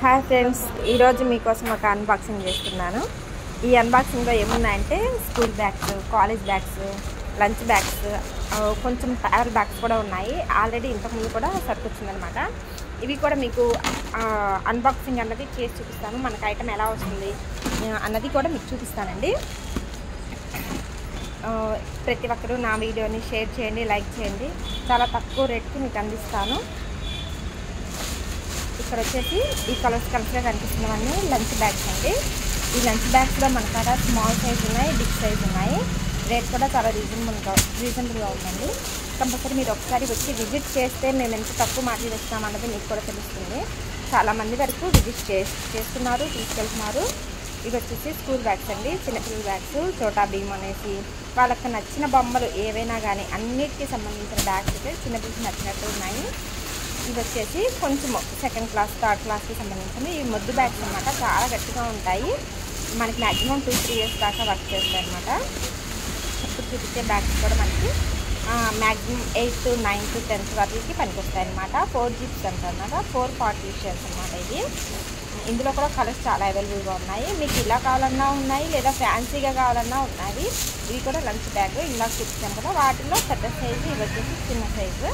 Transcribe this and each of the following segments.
Hi friends, ఈరోజు మీకోసం ఒక అన్బాక్సింగ్ చేస్తున్నాను. ఈ అన్బాక్సింగ్లో ఏమున్నాయంటే school bags, college bags, lunch bags, కొంచెం ట్రావెల్ బ్యాగ్స్ కూడా ఉన్నాయి. ఆల్రెడీ ఇంతకుముందు కూడా సరుకొచ్చిందనమాట. ఇవి కూడా మీకు అన్బాక్సింగ్ అన్నది చేసి చూపిస్తాను. మనకు ఐటమ్ ఎలా వస్తుంది అన్నది కూడా మీకు చూపిస్తానండి. ప్రతి ఒక్కరూ నా వీడియోని షేర్ చేయండి, లైక్ చేయండి. చాలా తక్కువ రేట్కి మీకు అందిస్తాను. ఇక్కడ వచ్చేసి ఈ కలర్స్గా కనిపిస్తున్నవన్నీ లంచ్ బ్యాగ్స్ అండి. ఈ లంచ్ బ్యాగ్స్లో మన కాడ స్మాల్ సైజ్ ఉన్నాయి, బిగ్ సైజ్ ఉన్నాయి. రేట్ కూడా చాలా రీజనబుల్గా ఉందండి. కంపల్సరీ మీరు ఒకసారి వచ్చి విజిట్ చేస్తే మేము ఎంత తక్కువ మాటలు ఇస్తామన్నది మీకు కూడా తెలుస్తుంది. చాలామంది వరకు విజిట్ చేస్తున్నారు, తీసుకెళ్తున్నారు. ఇవి వచ్చేసి స్కూల్ బ్యాగ్స్ అండి, చిన్నపిల్లల బ్యాగ్స్. చోటా భీమ్ అనేసి వాళ్ళకి నచ్చిన బొమ్మలు ఏవైనా కానీ అన్నిటికీ సంబంధించిన బ్యాగ్స్ అయితే చిన్నపిల్లలకి నచ్చినట్టు ఉన్నాయి. ఇవి వచ్చేసి కొంచెం సెకండ్ క్లాస్, థర్డ్ క్లాస్కి సంబంధించిన ఈ మొద్దు బ్యాగ్స్ అనమాట. చాలా గట్టిగా ఉంటాయి. మనకి మ్యాక్సిమం 2-3 ఇయర్స్ దాకా వర్క్ చేస్తాయి అనమాట. ఇప్పుడు చూపించే బ్యాగ్స్ కూడా మనకి మ్యాక్సిమం 8th, 9th, 10th వరకు పనికొస్తాయి అనమాట. 4 జిప్స్ అంటారన్నమాట. 4 పార్టీషన్స్ అనమాట. ఇది ఇందులో కూడా కలర్స్ చాలా అవైలబుల్గా ఉన్నాయి. మీకు ఇలా కావాలన్నా ఉన్నాయి, లేదా ఫ్యాన్సీగా కావాలన్నా ఉన్నాయి. ఇవి కూడా లంచ్ బ్యాగ్ ఇలా చూపించాను కదా, వాటిలో పెద్ద సైజు, ఇవి వచ్చేసి చిన్న సైజు.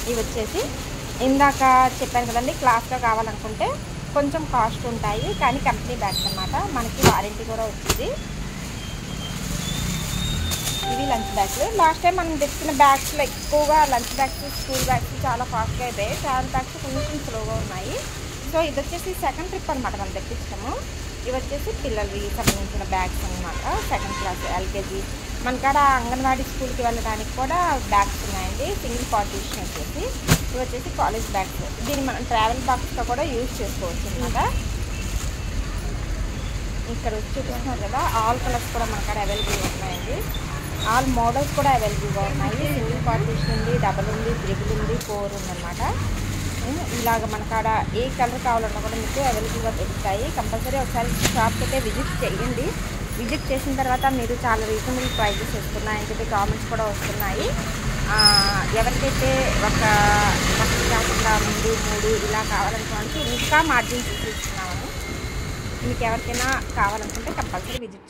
ఇవి వచ్చేసి ఇందాక చెప్పాను కదండి, క్లాస్లో కావాలనుకుంటే కొంచెం కాస్ట్ ఉంటాయి, కానీ కంపెనీ బ్యాగ్స్ అన్నమాట. మనకి వారంటీ కూడా వచ్చింది. ఇవి లంచ్ బ్యాగ్స్. లాస్ట్ టైం మనం తెచ్చిన బ్యాగ్స్లో ఎక్కువగా లంచ్ బ్యాగ్స్, స్కూల్ బ్యాగ్స్ చాలా ఫాస్ట్గా అయిపోయాయి. ట్రావెల్ బ్యాగ్స్ కొంచెం స్లోగా ఉన్నాయి. సో ఇది వచ్చేసి సెకండ్ ట్రిప్ అనమాట మనం తెప్పించాము. ఇవి వచ్చేసి పిల్లలకి సంబంధించిన బ్యాగ్స్ అనమాట. Second class, LKG. మన కాడ అంగన్వాడీ స్కూల్కి వెళ్ళడానికి కూడా బ్యాగ్స్ ఉన్నాయండి, సింగిల్ పార్టీషన్ వచ్చేసి. ఇవి వచ్చేసి కాలేజ్ బ్యాగ్స్. దీన్ని మనం ట్రావెల్ బాక్స్గా కూడా యూజ్ చేసుకోవచ్చు అనమాట. ఇక్కడ వచ్చి చూపిస్తున్నారు కదా, ఆల్ కలర్స్ కూడా మన కాడ అవైలబుల్గా ఉన్నాయండి. ఆల్ మోడల్స్ కూడా అవైలబుల్గా ఉన్నాయి. సింగిల్ పార్టీషన్ ఉంది, డబల్ ఉంది, త్రిబుల్ ఉంది, 4 ఉందన్నమాట. ఇలాగ మన కాడ ఏ కలర్ కావాలన్నా కూడా మీకు అవైలబుల్గా దొరుకుతాయి. కంపల్సరీ ఒకసారి షాప్కి అయితే విజిట్ చేయండి. విజిట్ చేసిన తర్వాత మీరు చాలా రీజనబుల్ ప్రైజెస్ వస్తున్నాయని చెప్పి కామెంట్స్ కూడా వస్తున్నాయి. ఎవరికైతే ఒక 1 కాకుండా 2, 3 ఇలా కావాలనుకోవడానికి ఇంకా మార్జిన్స్ ఇస్తున్నాము. మీకు ఎవరికైనా కావాలనుకుంటే కంపల్సరీ విజిట్ చేయండి.